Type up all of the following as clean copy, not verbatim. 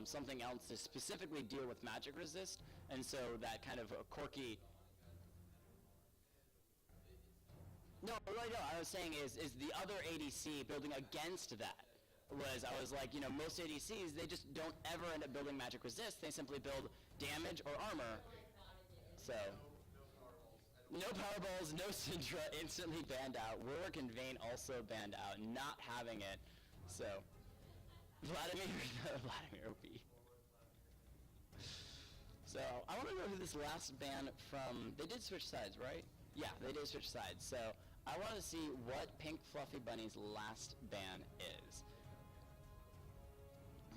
something else to specifically deal with magic resist, and so that kind of quirky. No, really, no. I was saying is the other ADC building against that. I was like, most ADCs, they just don't ever end up building magic resist. They simply build damage or armor. So, no powerballs, no Syndra, instantly banned out. Warwick and Vayne also banned out, not having it. So, Vladimir OP. So, I want to know who this last ban from, they did switch sides, right? Yeah, they did switch sides. So, I want to see what Pink Fluffy Bunny's last ban is.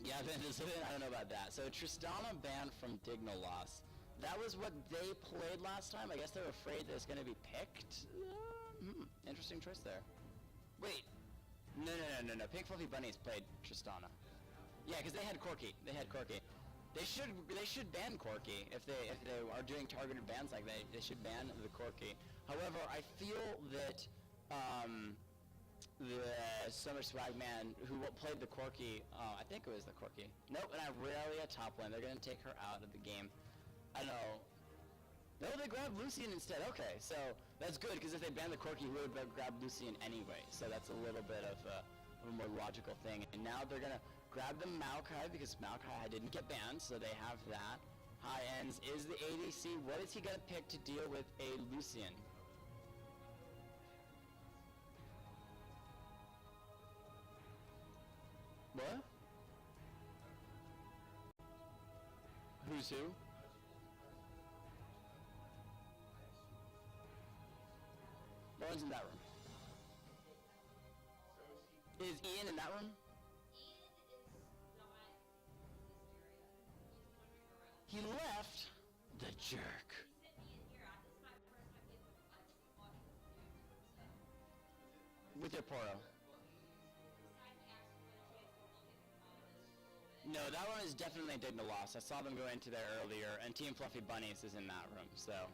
Yeah, I don't know about that. So Tristana banned from Dignaloss. That was what they played last time. I guess they're afraid that it's going to be picked. Interesting choice there. Wait. No. Pink Fluffy Bunnies played Tristana. Yeah, because they had Corki. They should ban Corki if they are doing targeted bans like that. They should ban the Corki. However, I feel that the Summer Swag Man who played the Corki, I think it was the Corki. Nope, and Irelia top lane. They're going to take her out of the game. I don't know. No, they grabbed Lucian instead. Okay, so that's good, because if they banned the Corki, we would have grabbed Lucian anyway. So that's a little bit of a more logical thing. And now they're going to grab the Maokai, because Maokai didn't get banned, so they have that. High Ends is the ADC. What is he going to pick to deal with a Lucian? What? Who's who? No one's in that room. Is Ian in that room? Ian is not in this area. He's wandering around. He left? The jerk. He sent me in here. This is my first time getting actually watching stuff. With your Poro. No, that one is definitely Dignaloss. I saw them go into there earlier, and Team Fluffy Bunnies is in that room, so.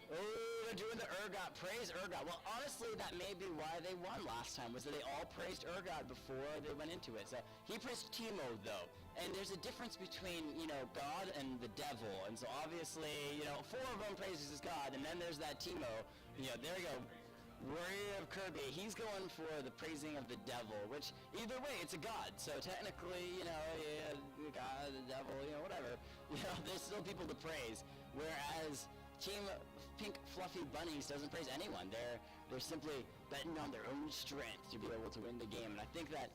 Oh, they're doing the Urgot. Praise Urgot. Well, honestly, that may be why they won last time, was that they all praised Urgot before they went into it. So he praised Teemo, though. And there's a difference between, God and the devil. And so obviously, 4 of them praises God, and then there's that Teemo. There you go. Warrior of Kirby, he's going for the praising of the devil, which either way, it's a god. So technically, God, the devil, whatever. There's still people to praise. Whereas Team Pink Fluffy Bunnies doesn't praise anyone. They're simply betting on their own strength to be able to win the game. And I think that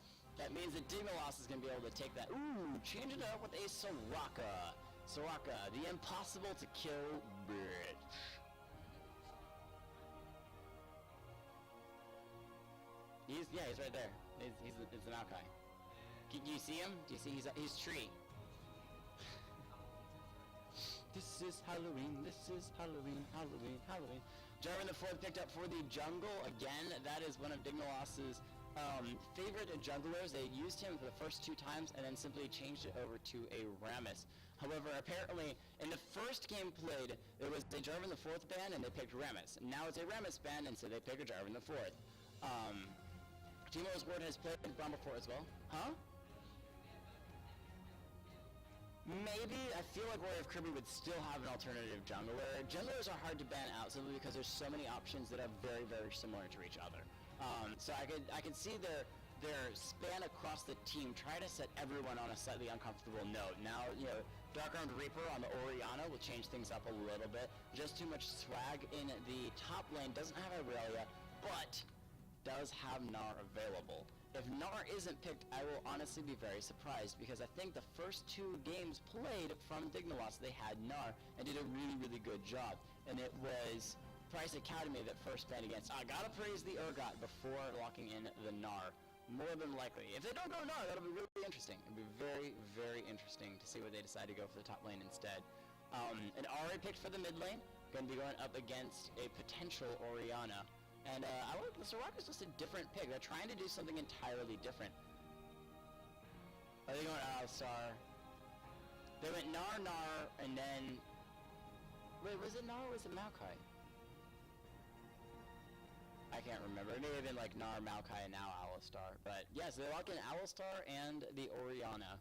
means that Dignaloss is going to be able to take that. Ooh, change it up with a Soraka. Soraka, the impossible to kill bitch. He's right there. It's an Maokai. Do you see him? Do you see he's tree? This is Halloween. This is Halloween. Halloween. Halloween. Jarvan the Fourth picked up for the jungle again. That is one of Dignaloss's favorite junglers. They used him for the first 2 times and then simply changed it over to a Rammus. However, apparently in the first game played, it was a Jarvan the Fourth ban and they picked Rammus. Now it's a Rammus ban and so they pick a Jarvan the Fourth. Teemo's Ward has played Braum before as well. Huh? Maybe. I feel like Warrior of Kirby would still have an alternative jungler. Junglers are hard to ban out simply because there's so many options that are very, very similar to each other. So I could see their span across the team try to set everyone on a slightly uncomfortable note. Now, Dark Armed Reaper on the Orianna will change things up a little bit. Just too much swag in the top lane. Doesn't have Irelia, but does have Gnar available. If Gnar isn't picked, I will honestly be very surprised because I think the first 2 games played from Dignaloss, they had Gnar and did a really, really good job. And it was Price Academy that first played against. I gotta praise the Urgot before locking in the Gnar. More than likely. If they don't go Gnar, that'll be really interesting. It'll be very, very interesting to see what they decide to go for the top lane instead. And Ari picked for the mid lane, going to be going up against a potential Orianna. And the Soraka's just a different pick. They're trying to do something entirely different. Are they going Alistar? They went Gnar, and then... Wait, was it Gnar or was it Maokai? I can't remember. It may have been like Gnar, Maokai, and now Alistar. But yes, they lock in Alistar and the Orianna.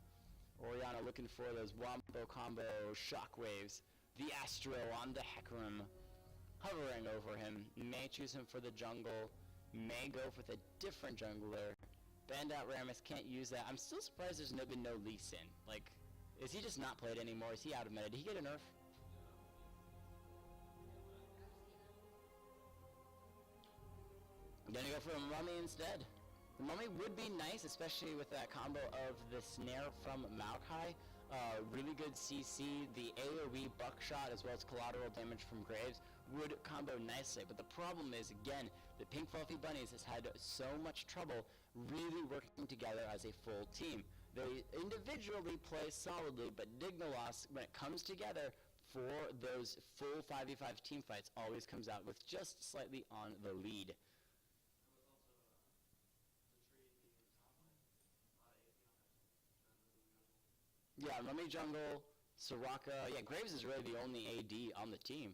Oriana looking for those wombo combo shockwaves. The Astro on the Hecarim, hovering over him. May choose him for the jungle. May go with a different jungler. Bandout Rammus can't use that. I'm still surprised there's been no Lee Sin. Like, is he just not played anymore? Is he out of meta? Did he get a nerf? I'm gonna go for a Mummy instead. The Mummy would be nice, especially with that combo of the snare from Maokai. Really good CC, the AoE buckshot as well as collateral damage from Graves would combo nicely. But the problem is, again, the Pink Fluffy Bunnies has had so much trouble really working together as a full team. They individually play solidly, but Dignaloss, when it comes together for those full 5v5 team fights, always comes out with just slightly on the lead. Yeah, Mummy jungle, Soraka. Yeah, Graves is really the only AD on the team.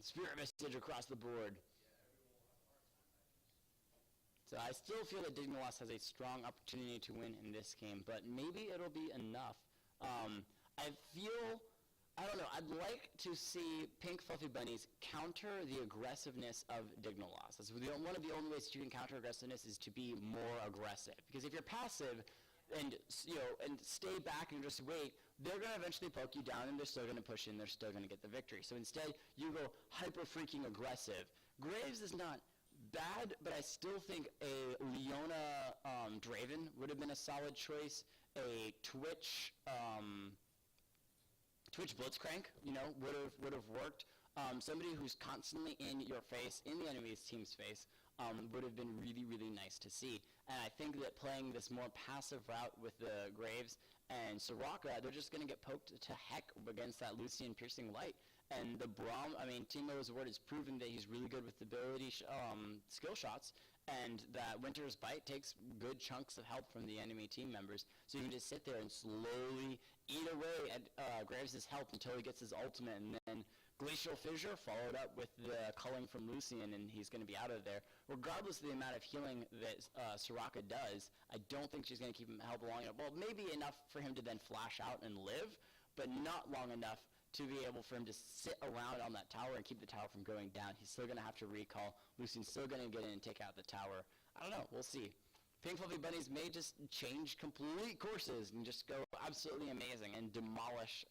Spirit Vestige across the board. So I still feel that Dignaloss has a strong opportunity to win in this game, but maybe it'll be enough. I don't know, I'd like to see Pink Fluffy Bunnies counter the aggressiveness of Dignaloss. That's one of the only ways you can counter aggressiveness is to be more aggressive. Because if you're passive and stay back and just wait, they're going to eventually poke you down and they're still going to push in, they're still going to get the victory. So instead, you go hyper freaking aggressive. Graves is not bad, but I still think a Leona Draven would have been a solid choice. A Twitch Blitzcrank, would have worked. Somebody who's constantly in your face, in the enemy's team's face, would have been really, really nice to see. And I think that playing this more passive route with the Graves and Soraka, they're just going to get poked to heck against that Lucian piercing light. And the Braum, Teemo's Word has proven that he's really good with the ability skill shots, and that Winter's Bite takes good chunks of help from the enemy team members. So you can just sit there and slowly eat away at Graves' health until he gets his ultimate, and then Glacial Fissure followed up with the culling from Lucian, and he's going to be out of there. Regardless of the amount of healing that Soraka does, I don't think she's going to keep him held long enough. Well, maybe enough for him to then flash out and live, but not long enough to be able for him to sit around on that tower and keep the tower from going down. He's still going to have to recall. Lucian's still going to get in and take out the tower. I don't know. We'll see. Pink Fluffy Bunnies may just change complete courses and just go absolutely amazing and demolish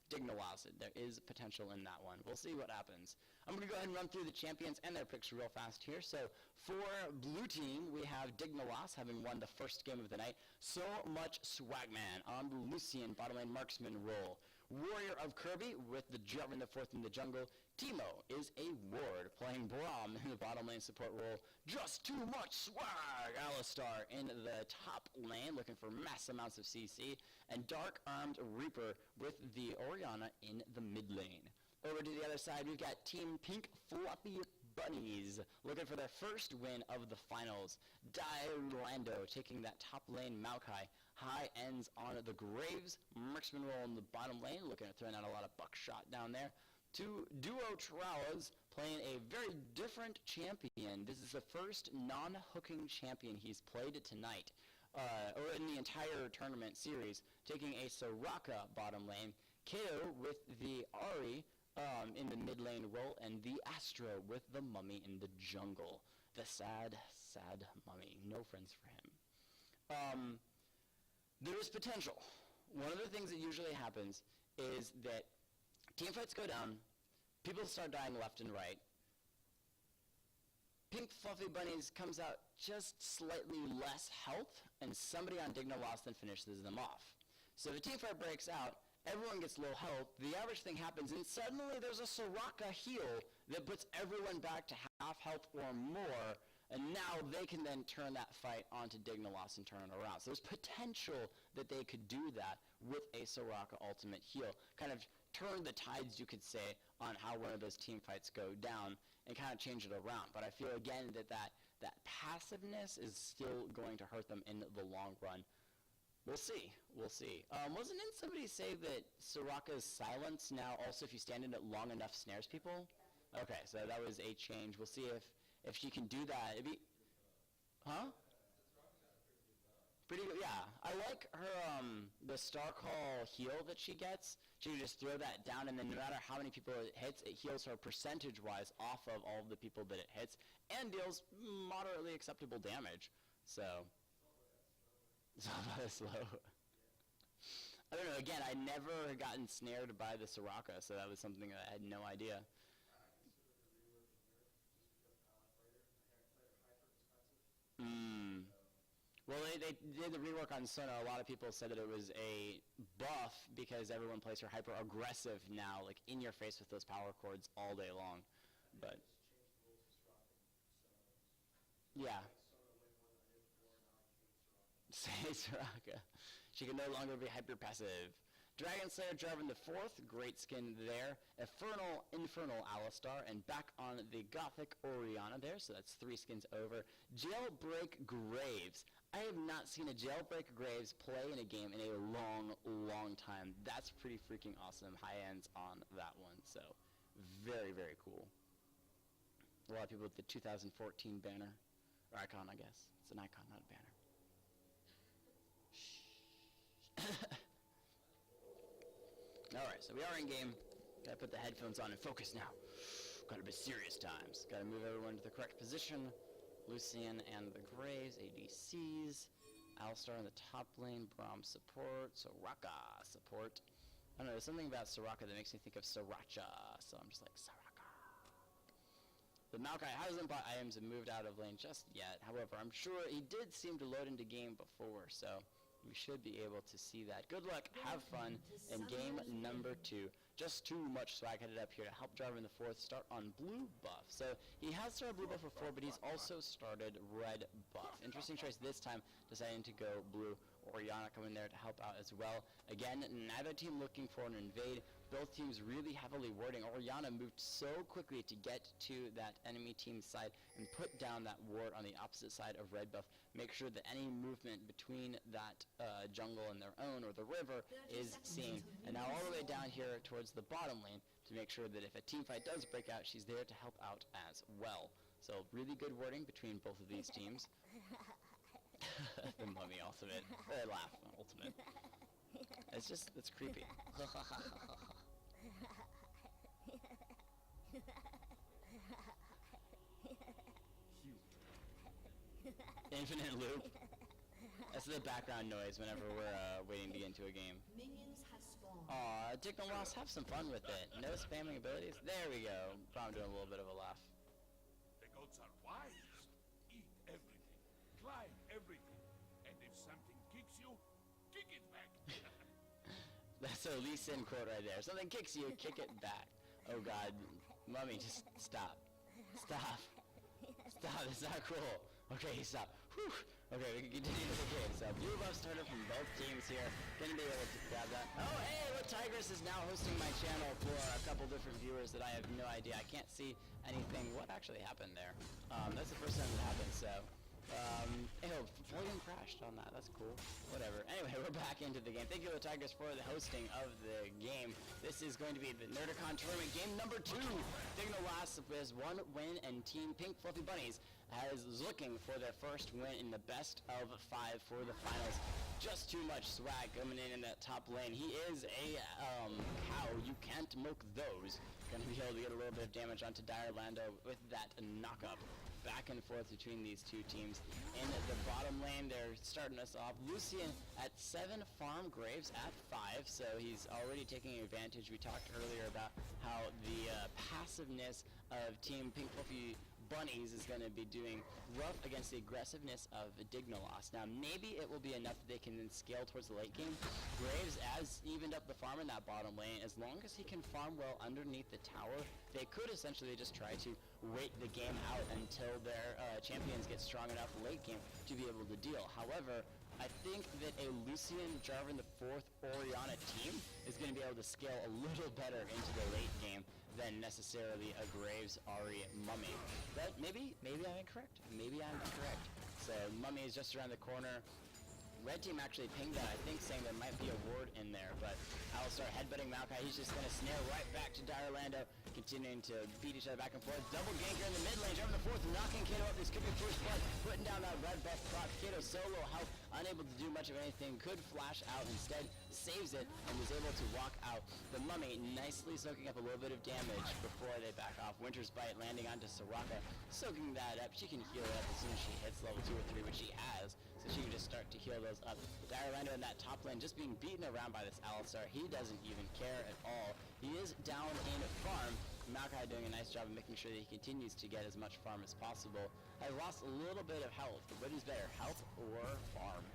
Dignaloss. There is potential in that one. We'll see what happens. I'm going to go ahead and run through the champions and their picks real fast here. So for blue team, we have Dignaloss having won the first game of the night. So much Swagman on the Lucian bottom lane marksman role. Warrior of Kirby with the Jarvan the fourth in the jungle. Teemo is a ward playing Braum in the bottom lane support role. Just too much swag. Alistar in the top lane looking for mass amounts of CC. And Dark Armed Reaper with the Oriana in the mid lane. Over to the other side, we've got Team Pink Fluffy Bunnies looking for their first win of the finals. Lando taking that top lane Maokai. High ends on the Graves. Marksman roll in the bottom lane, looking at throwing out a lot of buckshot down there. Two Duo Trowas playing a very different champion. This is the first non-hooking champion he's played tonight, or in the entire tournament series, taking a Soraka bottom lane. KO with the Ahri in the mid lane role, and the Astro with the Mummy in the jungle. The sad, sad Mummy. No friends for him. There is potential. One of the things that usually happens is that team fights go down, people start dying left and right. Pink Fluffy Bunnies comes out just slightly less health, and somebody on Dignaloss then finishes them off. So the team fight breaks out, everyone gets low health, the average thing happens, and suddenly there's a Soraka heal that puts everyone back to half health or more, and now they can then turn that fight onto Dignaloss and turn it around. So there's potential that they could do that with a Soraka ultimate heal. Kind of turn the tides, you could say, on how one of those team fights go down and kind of change it around. But I feel, again, that passiveness is still going to hurt them in the long run. We'll see. We'll see. Wasn't somebody say that Soraka's silence now also, if you stand in it long enough, snares people? Okay, so that was a change. We'll see if she can do that. Huh? Pretty I like her, the Star Call heal that she gets. She can just throw that down, and then no matter how many people it hits, it heals her percentage-wise off of all of the people that it hits, and deals moderately acceptable damage. So, it's all about it slow. I don't know, again, I never gotten snared by the Soraka, so that was something that I had no idea. Well, they did the rework on Sona. A lot of people said that it was a buff because everyone plays her hyper aggressive now, like in your face with those power chords all day long. But yeah, say Soraka. She can no longer be hyper passive. Dragon Slayer Jarvan the Fourth, great skin there. Infernal Alistar, and back on the Gothic Orianna there, so that's 3 skins over. Jailbreak Graves. I have not seen a Jailbreak Graves play in a game in a long, long time. That's pretty freaking awesome. High ends on that one, so very, very cool. A lot of people with the 2014 banner, or icon, I guess. It's an icon, not a banner. Shh. Alright, so we are in game. Gotta put the headphones on and focus now. Gotta be serious times. Gotta move everyone to the correct position. Lucian and the Graves, ADCs. Alistar in the top lane, Braum support, Soraka support. I don't know, there's something about Soraka that makes me think of Sriracha, so I'm just like, Soraka. The Maokai hasn't bought items and moved out of lane just yet. However, I'm sure he did seem to load into game before, so we should be able to see that. Good luck, have fun, in game number 2. Just too much swag headed up here to help Jarvan the Fourth start on blue buff. So he has started blue buff before, but he's also started red buff. Interesting choice this time, deciding to go blue. Orianna coming there to help out as well. Again, neither team looking for an invade. Both teams really heavily warding. Orianna moved so quickly to get to that enemy team's side and put down that ward on the opposite side of red buff. Make sure that any movement between that jungle and their own or the river is seen. And now all the way down here towards the bottom lane to make sure that if a team fight does break out, she's there to help out as well. So really good warding between both of these teams. The mummy ultimate. Or laugh ultimate. It's just, it's creepy. Infinite loop. That's the background noise whenever we're waiting to get into a game. Aw, Dignaloss, have some fun with it. No spamming abilities. There we go. I'm doing a little bit of a laugh. The goats are wise. Eat everything. Climb everything. And if something kicks you, kick it back. That's a Lee Sin quote right there. Something kicks you, kick it back. Oh god. Mummy, just stop. Stop. Stop, it's not cool. Okay, stop. Whew. Okay, we can continue to the game. So, blue buff starter from both teams here. Gonna be able to grab that. Oh, hey, look, Tigress is now hosting my channel for a couple different viewers that I have no idea. I can't see anything. What actually happened there? That's the first time it happened, so. Ew, Floating crashed on that. That's cool. Whatever. Anyway, we're back into the game. Thank you, Tigress, for the hosting of the game. This is going to be the Nerdacon tournament game number 2. Dignaloss with 1 win, and Team Pink Fluffy Bunnies is looking for their first win in the best of 5 for the finals. Just too much swag coming in that top lane. He is a cow. You can't milk those. Gonna be able to get a little bit of damage onto Dire Lando with that knock-up. Back and forth between these two teams. In the bottom lane, they're starting us off. Lucian at 7, Farm Graves at 5, so he's already taking advantage. We talked earlier about how the passiveness of Team Pink Fluffy Bunnies is going to be doing rough against the aggressiveness of Dignaloss. Now, maybe it will be enough that they can then scale towards the late game. Graves has evened up the farm in that bottom lane. As long as he can farm well underneath the tower, they could essentially just try to wait the game out until their champions get strong enough late game to be able to deal. However, I think that a Lucian, Jarvan the Fourth, Orianna team is going to be able to scale a little better into the late game than necessarily a Graves, Ari, Mummy. But maybe I'm incorrect. Maybe I'm incorrect. So Mummy is just around the corner. Red team actually pinged that, I think, saying there might be a ward in there, but Alistar headbutting Maokai. He's just going to snare right back to Dire Lando. continuing to beat each other back and forth. Double ganker in the mid lane. Jarvan the fourth knocking Kato up. This could be first blood. Putting down that red buff proc. Kato solo health, unable to do much of anything. Could flash out instead. Saves it and was able to walk out. The Mummy nicely soaking up a little bit of damage before they back off. Winter's Bite landing onto Soraka. Soaking that up. She can heal it up as soon as she hits level 2 or 3, which she has. So she can just start to heal those up. Diarlander in that top lane just being beaten around by this Alistar. He doesn't even care at all. He is down in farm. Maokai doing a nice job of making sure that he continues to get as much farm as possible. Has lost a little bit of health, but what is better, health or farm?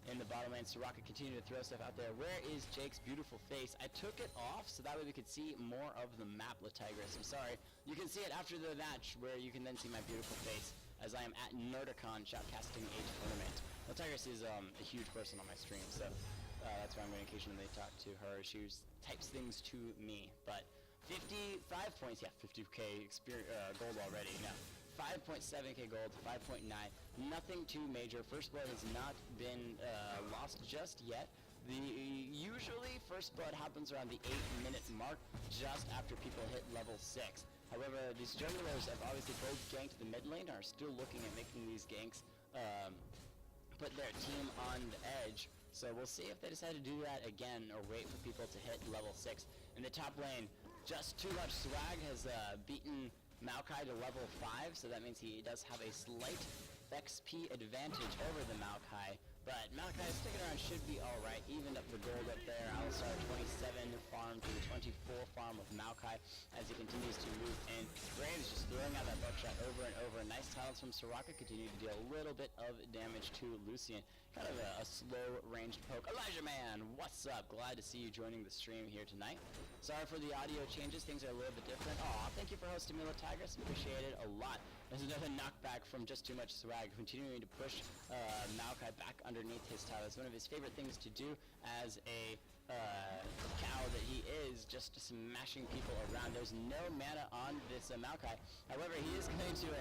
In the bottom lane, Soraka continuing to throw stuff out there. Where is Jake's beautiful face? I took it off so that way we could see more of the map, Latigris. I'm sorry. You can see it after the match where you can then see my beautiful face as I am at Nerdacon shoutcasting a tournament. Latigris is a huge person on my stream, so that's why I'm going to occasionally talk to her. She types things to me, but 55 points, yeah, 50k gold already. No, 5.7k gold, 5.9. Nothing too major. First blood has not been lost just yet. Usually first blood happens around the 8-minute mark, just after people hit level 6. However, these junglers have obviously both ganked the mid lane, are still looking at making these ganks put their team on the edge. So we'll see if they decide to do that again or wait for people to hit level 6. In the top lane, just too much swag has beaten Maokai to level 5, so that means he does have a slight XP advantage over the Maokai. But Maokai sticking around should be alright. Evened up the gold up there. Alistar 27 farm to the 24 farm with Maokai as he continues to move in. Graves just throwing out that buckshot over and over. Nice talents from Soraka, continue to deal a little bit of damage to Lucian. Kind of a slow ranged poke. Elijah Man, what's up? Glad to see you joining the stream here tonight. Sorry for the audio changes, things are a little bit different. Aw, thank you for hosting me, Tigris. Appreciate it a lot. There's another knockback from just too much swag, continuing to push Maokai back underneath his tower. It's one of his favorite things to do as a cow that he is, just smashing people around. There's no mana on this Maokai. However, he is going to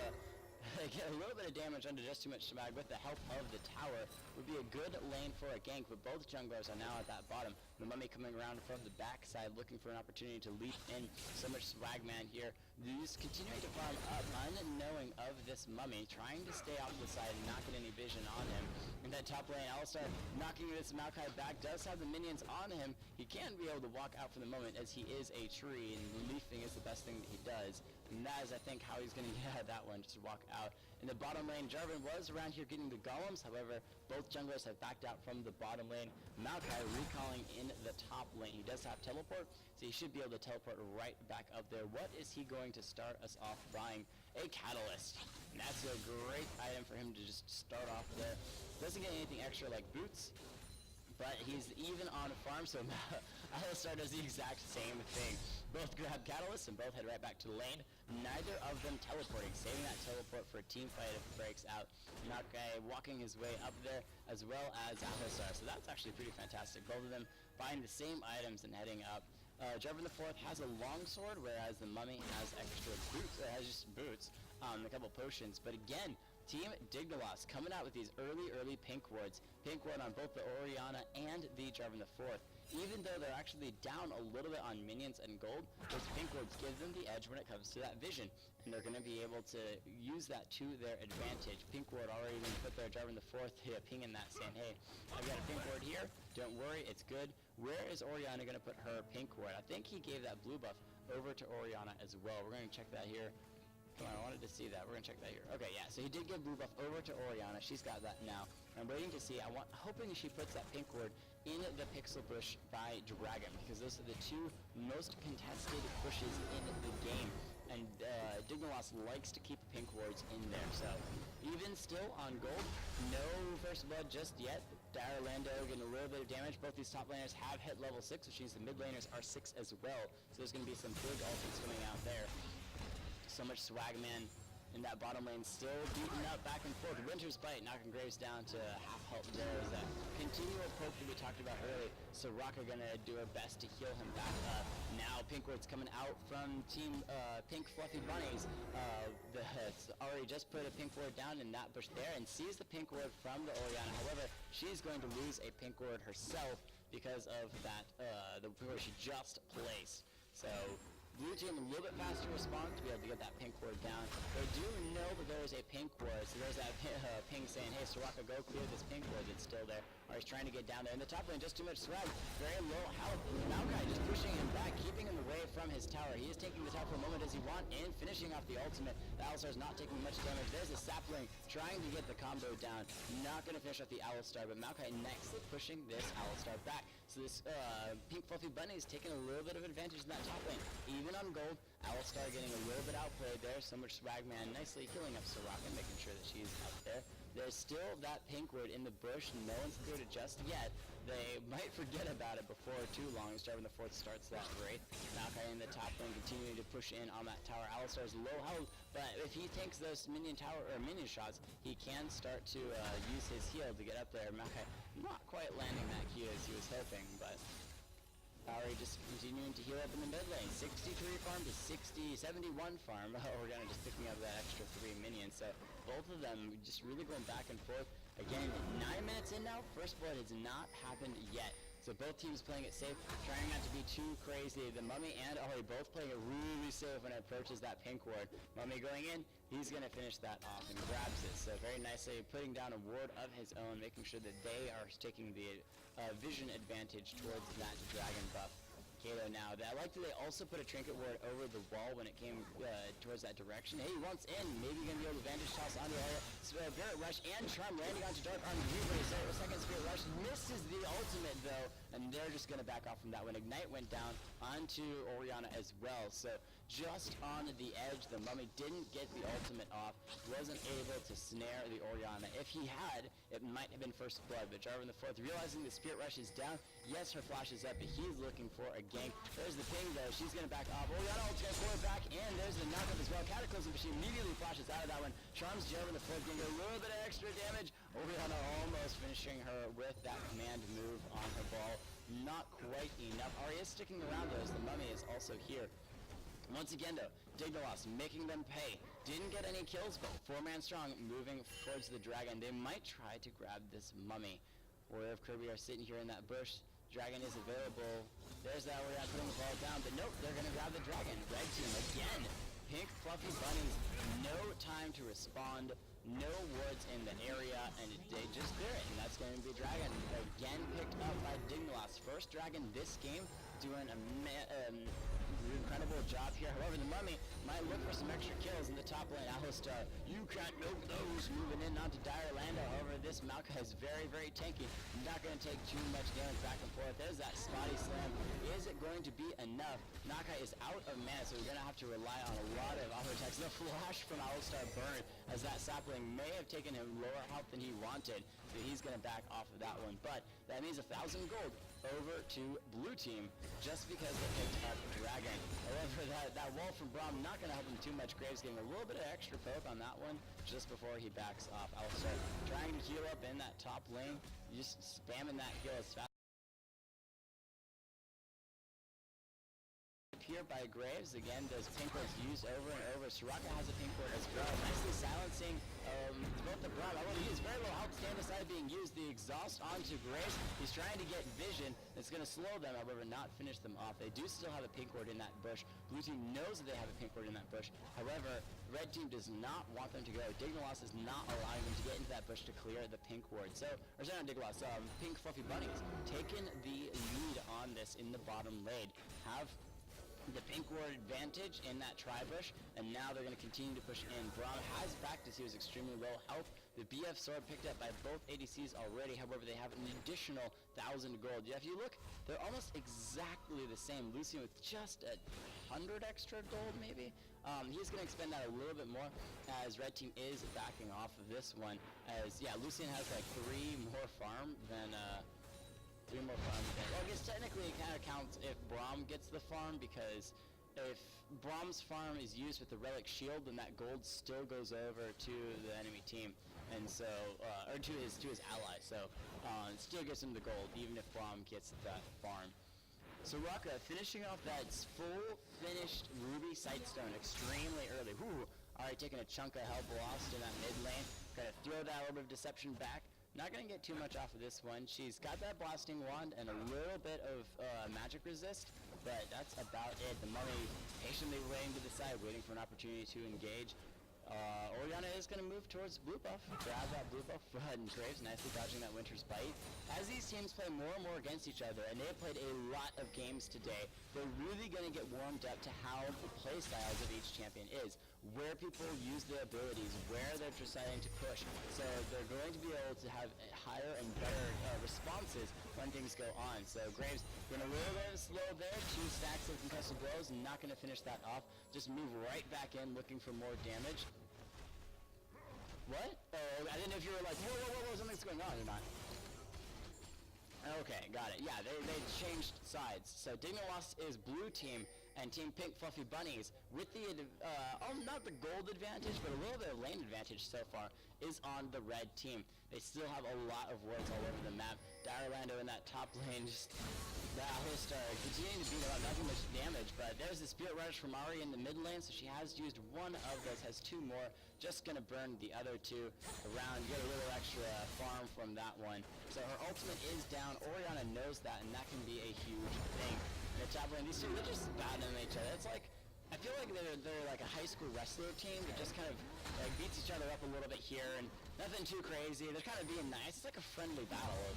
get a little bit of damage under just too much swag with the help of the tower. Would be a good lane for a gank, but both junglers are now at that bottom. The Mummy coming around from the backside, looking for an opportunity to leap in. So much swag man here. He's continuing to farm up, unknowing of this Mummy, trying to stay off the side and not get any vision on him. In that top lane, Alistar knocking this Maokai back, does have the minions on him. He can be able to walk out for the moment as he is a tree, and leafing is the best thing that he does. And that is, I think, how he's going to get out of that one, just walk out. In the bottom lane, Jarvan was around here getting the golems. However, both junglers have backed out from the bottom lane. Maokai recalling in the top lane. He does have teleport, so he should be able to teleport right back up there. What is he going to start us off buying? A catalyst. And that's a great item for him to just start off there. Doesn't get anything extra like boots, but he's even on farm, so Alistar does the exact same thing. Both grab catalysts and both head right back to the lane. Neither of them teleporting, saving that teleport for a team fight if it breaks out. Maokai walking his way up there as well as Alistar, so that's actually pretty fantastic. Both of them buying the same items and heading up. Jarvan the fourth has a longsword, whereas the Mummy has extra boots, has just boots, a couple potions. But again, Team Dignaloss coming out with these early pink wards. Pink ward on both the Orianna and the Jarvan the fourth. Even though they're actually down a little bit on minions and gold, those pink wards give them the edge when it comes to that vision. And they're going to be able to use that to their advantage. Pink ward already even put their Jarvan the fourth pinging that saying, hey, I've got a pink ward here, don't worry, it's good. Where is Orianna going to put her pink ward? I think he gave that blue buff over to Orianna as well. We're going to check that here. Come on, I wanted to see that. We're gonna check that here. Okay, yeah, so he did give blue buff over to Orianna. She's got that now. I'm waiting to see. Hoping she puts that pink ward in the pixel bush by Dragon, because those are the two most contested bushes in the game. And Dignaloss likes to keep pink wards in there. So even still on gold, no first blood just yet. Diarlando getting a little bit of damage. Both these top laners have hit level 6, which means the mid laners are 6 as well. So there's gonna be some big ultimates coming out there. So much swag man in that bottom lane, still beating up back and forth. Winter's Bite knocking Graves down to half health there. Is that continual poke that we talked about earlier. Soraka gonna do her best to heal him back up. Now pink ward's coming out from Team Pink Fluffy Bunnies. Already just put a pink ward down in that bush there and sees the pink ward from the Orianna. However, she's going to lose a pink ward herself because of that the pink ward she just placed. So Blue team a little bit faster response to be able to get that pink ward down. They do know that there is a pink ward, so there's that ping saying, hey, Soraka, go clear this pink ward that's still there. Or he's trying to get down there. In the top lane, just too much swag. Very low health. Maokai just pushing him back, keeping him away from his tower. He is taking the tower for a moment as he wants and finishing off the ultimate. The Alistar's not taking much damage. There's a sapling trying to get the combo down. Not going to finish off the Alistar, but Maokai nicely pushing this Alistar back. So this pink fluffy bunny is taking a little bit of advantage in that top lane. Even on gold, Alistar getting a little bit outplayed there. So much swag, man. Nicely healing up Soraka, making sure that she's out there. There's still that pink ward in the bush. No one's cleared it just yet. They might forget about it before too long. Starting the fourth starts that Wraith. Maokai in the top lane continuing to push in on that tower. Alistar's low health, but if he takes those minion shots, he can start to use his heal to get up there. Maokai not quite landing that Q as he was hoping, but Bowery just continuing to heal up in the mid lane. 63 farm to 71 farm. Oh, we're gonna just picking up that extra 3 minions. So both of them just really going back and forth. Again, 9 minutes in now, first blood has not happened yet. So both teams playing it safe, trying not to be too crazy. The Mummy and Ahri both playing it really safe when it approaches that pink ward. Mummy going in, he's going to finish that off and grabs it. So very nicely putting down a ward of his own, making sure that they are taking the vision advantage towards that dragon buff. Kato now. I like that they also put a trinket ward over the wall when it came towards that direction. Hey, once in, maybe going to be able to vantage toss onto Spirit Rush and Charm landing onto Dark Arm Reaver. So second Spirit Rush misses the ultimate though, and they're just going to back off from that one. Ignite went down onto Orianna as well. So just on the edge, the Mummy didn't get the ultimate off, wasn't able to snare the Orianna. If he had, it might have been first blood, but Jarvan the fourth realizing the Spirit Rush is down. Yes, her flash is up, but he's looking for a gank. There's the ping though, she's gonna back off. Orianna ult's gonna pull it back, and there's the knockup as well. Cataclysm, but she immediately flashes out of that one. Charms Jarvan the fourth, getting a little bit of extra damage. Orianna almost finishing her with that command move on her ball. Not quite enough. Ahri is sticking around though, as the Mummy is also here. Once again though, Dignaloss making them pay. Didn't get any kills, but 4-man strong, moving towards the dragon. They might try to grab this Mummy. Warrior of Kirby are sitting here in that bush. Dragon is available. There's that Warrior putting the ball down, but nope, they're gonna grab the dragon. Red team again. Pink fluffy bunnies, no time to respond. No wards in the area, and they just do it, and that's going to be Dragon. Again picked up by Dignaloss. First Dragon this game, doing an incredible job here. However, the Mummy might look for some extra kills in the top lane. Alistar, you can't milk those. Moving in onto Dire Lando. However, this Maokai is very, very tanky. Not going to take too much damage back and forth. There's that spotty slam. Is it going to be enough? Maokai is out of mana, so we're going to have to rely on a lot of auto attacks. The flash from Alistar burned, as that sapling may have taken him lower health than he wanted, so he's going to back off of that one. But that means 1,000 gold over to blue team just because they picked up Dragon. However, that wall from Braum not going to help him too much. Graves getting a little bit of extra poke on that one just before he backs off. Alistar trying to heal up in that top lane, just spamming that heal as fast. Here by Graves, again, those pink wards used over and over. Soraka has a pink ward as well, nicely silencing both the Braum. However, he has very low health, stand aside being used. The exhaust onto Graves. He's trying to get vision. It's going to slow them, however, not finish them off. They do still have a pink ward in that bush. Blue team knows that they have a pink ward in that bush. However, red team does not want them to go. Dignaloss is not allowing them to get into that bush to clear the pink ward. So, or sorry, not Dignaloss, pink fluffy bunnies taking the lead on this in the bottom lane. Have the pink ward advantage in that tri-bush, and now they're going to continue to push in. Braum has backed as he was extremely low health. The BF sword picked up by both ADCs already, however, they have an additional 1,000 gold. Yeah, if you look, they're almost exactly the same. Lucian with just 100 extra gold, maybe? He's going to expend that a little bit more, as red team is backing off of this one, as, yeah, Lucian has like 3 more farm than, well, I guess technically it kind of counts if Braum gets the farm, because if Braum's farm is used with the relic shield, then that gold still goes over to the enemy team, and so or to his ally. So it still gives him the gold, even if Braum gets that farm. Soraka finishing off that full finished Ruby Sightstone extremely early. Alright, taking a chunk of health lost in that mid lane. Gotta throw that little bit of deception back. Not going to get too much off of this one. She's got that blasting wand and a little bit of magic resist, but that's about it. The Mummy patiently waiting to the side, waiting for an opportunity to engage. Oriana is going to move towards blue buff, grab that blue buff, and Graves nicely dodging that Winter's Bite. As these teams play more and more against each other, and they have played a lot of games today, they're really going to get warmed up to how the play styles of each champion is, where people use their abilities, where they're deciding to push. So they're going to be able to have higher and better responses when things go on. So Graves been a little bit slow there, 2 stacks of contested blows, not going to finish that off. Just move right back in looking for more damage. What? Oh, I didn't know if you were like, whoa, something's going on or not. Okay, got it. Yeah, they changed sides. So Dignaloss is blue team, and Team Pink Fluffy Bunnies with the, not the gold advantage, but a little bit of lane advantage so far, is on the red team. They still have a lot of wards all over the map. Diorlando in that top lane, just that Alistar continuing to beat him up, not too much damage, but there's the Spirit Rush from Ari in the mid lane, so she has used one of those, has 2 more, just gonna burn the other 2 around, get a little extra farm from that one. So her ultimate is down, Oriana knows that, and that can be a huge thing. In the top lane, these two, they're just battling each other. It's like, I feel like they're like a high school wrestler team that just kind of like beats each other up a little bit here, and nothing too crazy. They're kind of being nice. It's like a friendly battle of,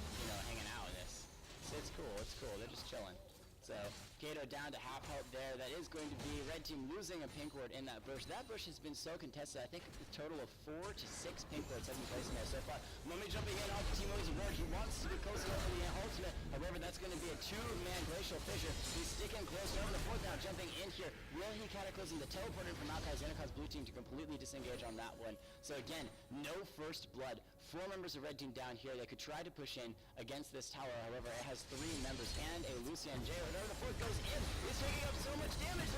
hanging out in this. So it's cool. They're just chilling. So Kato down to half health there. That is going to be red team losing a pink ward in that bush. That bush has been so contested. I think a total of 4 to 6 pink wards have been placed in there so far. Mummy jumping in off Team O's ward. He wants to be close enough for the ultimate. However, that's going to be a 2-man glacial fissure. He's sticking close over the 4th now, jumping in here. Will he cataclysm the teleporter from Maokai? Is going to cause blue team to completely disengage on that one. So again, no first blood. 4 members of red team down here. They could try to push in against this tower. However, it has 3 members and a Lucian J. Whenever the 4th goes in, he's taking up so much damage.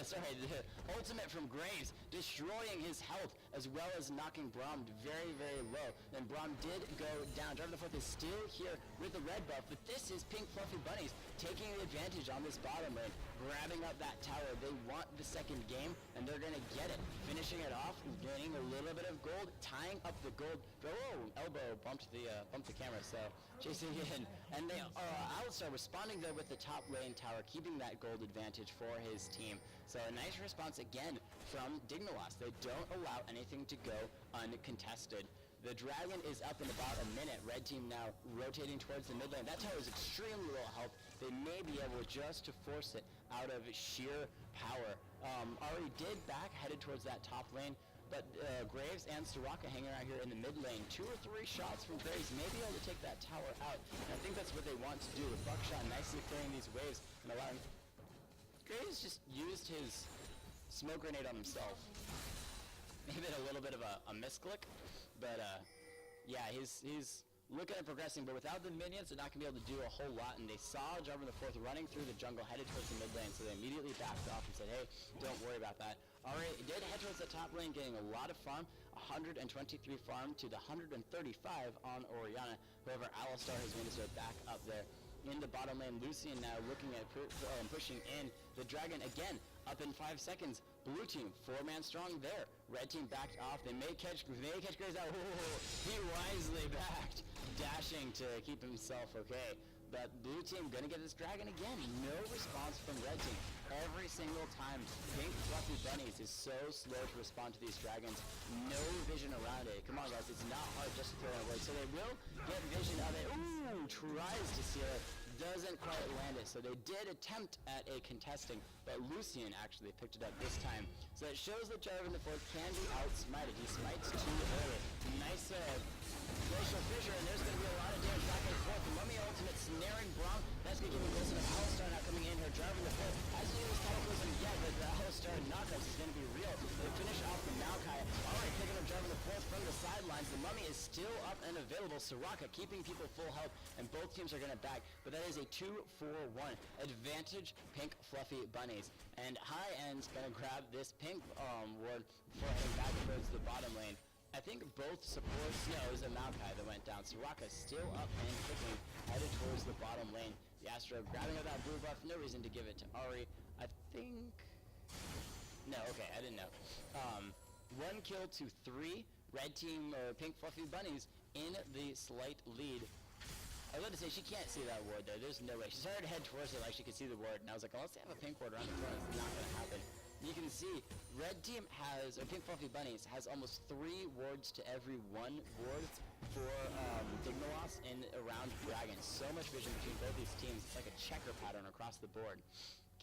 Sorry, the ultimate from Graves, destroying his health, as well as knocking Braum very, very low. Then Braum did go down. Driver the 4th is still here with the red buff, but this is Pink Fluffy Bunnies taking the advantage on this bottom lane, grabbing up that tower. They want the second game, and they're going to get it. Finishing it off, gaining a little bit of gold, tying up the gold. Oh, elbow bumped the camera, so chasing in. And they Alistar responding there with the top lane tower, keeping that gold advantage for his team. So a nice response again from Dignaloss. They don't allow anything to go uncontested. The dragon is up in about a minute. Red team now rotating towards the mid lane. That tower is extremely low health. They may be able just to force it out of sheer power. Ari did back, headed towards that top lane, but Graves and Soraka hanging out here in the mid lane. 2 or 3 shots from Graves may be able to take that tower out. And I think that's what they want to do. The buckshot nicely clearing these waves and allowing... Graves just used his smoke grenade on himself. Maybe a little bit of a misclick, but yeah, he's looking at progressing, but without the minions, they're not going to be able to do a whole lot, and they saw Jarvan the 4th running through the jungle, headed towards the mid lane, so they immediately backed off and said, hey, don't worry about that. Alright, did head towards the top lane, getting a lot of farm, 123 farm to the 135 on Oriana. However, Alistar has made his way back up there. In the bottom lane, Lucian now looking at pushing in. The dragon again up in 5 seconds. Blue team 4-man strong there. Red team backed off. They may catch Graves out. He wisely backed, dashing to keep himself okay. But blue team gonna get this dragon again. No response from red team. Every single time, Pink Fluffy Bunnies is so slow to respond to these dragons. No vision around it. Come on, guys, it's not hard just to throw it away. So they will get vision of it. Ooh, tries to seal it. Doesn't quite land it. So they did attempt at a contesting, but Lucian actually picked it up this time. So it shows that Jarvan the 4th can be outsmited. He smites too early. Nice glacial fissure, and there's going to be a lot of damage back and forth. The Mummy ultimate snaring Braum. That's going to give him close enough. Alistar now coming in here. Jarvan the 4th has to do this cataclysm yet, but the Alistar knockouts is going to be real. They finish off the Maokai. Alright, picking up Jarvan the 4th from the sidelines. The Mummy is still up and available. Soraka keeping people full health, and both teams are going to back. But that is a 2-4-1 advantage Pink Fluffy Bunnies. And High End's going to grab this pink ward before heading back towards the bottom lane. I think both supports, no, it was a Maokai that went down. Soraka still up and kicking, headed towards the bottom lane. The Astro grabbing up that blue buff, no reason to give it to Ari. I think... No, okay, I didn't know. 1 kill to 3. Red team, or Pink Fluffy Bunnies, in the slight lead. I was about to say, she can't see that ward there. There's no way. She started to head towards it like she could see the ward, and I was like, unless they have a pink ward around the corner, it's not going to happen. You can see, red team has, or Pink Fluffy Bunnies, has almost 3 wards to every 1 ward for Dignaloss in around Dragon. So much vision between both these teams. It's like a checker pattern across the board.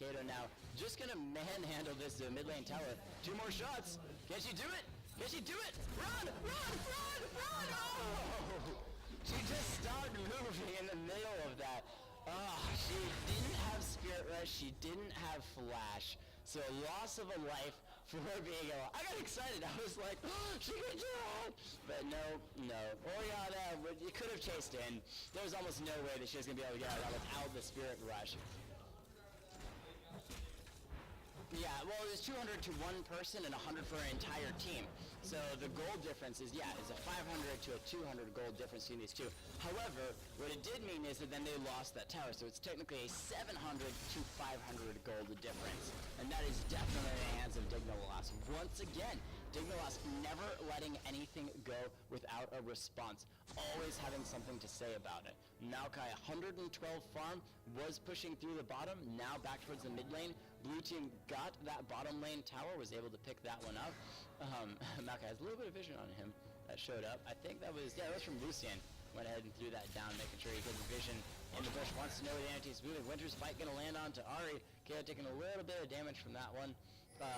Kato now just going to manhandle this mid lane tower. 2 more shots. Can she do it? Can she do it? Run! Run! Run! Run! Oh! She just started moving in the middle of that. She didn't have Spirit Rush. She didn't have Flash. So loss of a life for her being able. I got excited. I was like, she can do it. But no. Oriana, you could have chased in. There was almost no way that she was going to be able to get out without the Spirit Rush. Yeah, well, it's 200 to one person and 100 for an entire team. So the gold difference is a 500 to a 200 gold difference between these two. However, what it did mean is that then they lost that tower, so it's technically a 700 to 500 gold difference. And that is definitely in the hands of Dignaloss. Once again, Dignaloss never letting anything go without a response. Always having something to say about it. Maokai, 112 farm, was pushing through the bottom, now back towards the mid lane. Blue team got that bottom lane tower, was able to pick that one up. Maokai has a little bit of vision on him that showed up. I think that was from Lucian. Went ahead and threw that down, making sure he gets vision in the bush. Wants to know where the anti is moving. Winter's Fight gonna land onto Ahri. KO taking a little bit of damage from that one.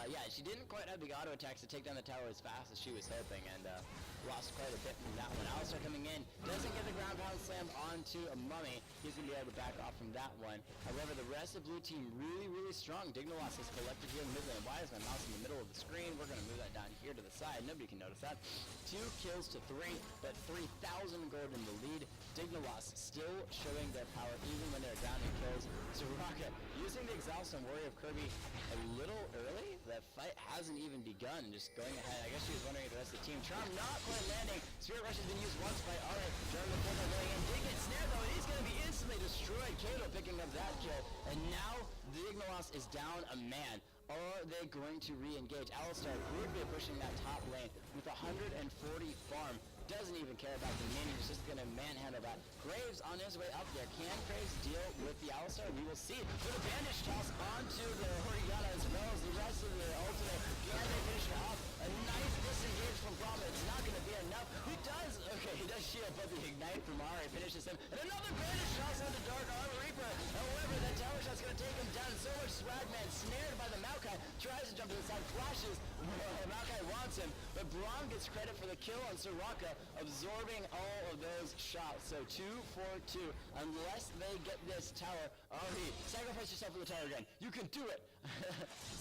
Yeah, she didn't quite have the auto attacks to take down the tower as fast as she was hoping, and lost quite a bit from that one. Alistar coming in, doesn't get the ground pound slam onto a Mummy. He's going to be able to back off from that one. However, the rest of blue team really, really strong. Dignaloss is collected here in the mid lane. Why is my mouse in the middle of the screen? We're going to move that down here to the side. Nobody can notice that. 2 kills to 3, but 3,000 gold in the lead. Dignaloss still showing their power even when they're down in kills. Soraka using the exhaust on Warrior of Kirby a little early. That fight hasn't even begun, just going ahead. I guess she was wondering if the rest of the team. Charm not quite landing. Spirit Rush has been used once by Ara. Charm the full going in. Dig it, snare though. He's going to be instantly destroyed. Kato picking up that kill. And now Dignaloss is down a man. Are they going to re-engage? Alistar brutally pushing that top lane with 140 farm. Doesn't even care about the minions, just going to manhandle that. Graves on his way up there. Can Graves deal with the Alistar? We will see. With a bandage toss onto the Oriana as well as the rest of the ultimate. Can they finish it off? A nice disengage from Brahma. It's not going to be enough. He does shield, but the ignite from Ari finishes him. And another bandage toss onto Dark Armor Reaper. However, that tower shot's going to take him down. So much swag, man. Snared by the Maokai. Tries to jump to the side. Flashes. Maokai wants him. But Braum gets credit for the kill on Soraka, absorbing all of those shots. So 2 for 2. Unless they get this tower, Ari, sacrifice yourself for the tower again. You can do it.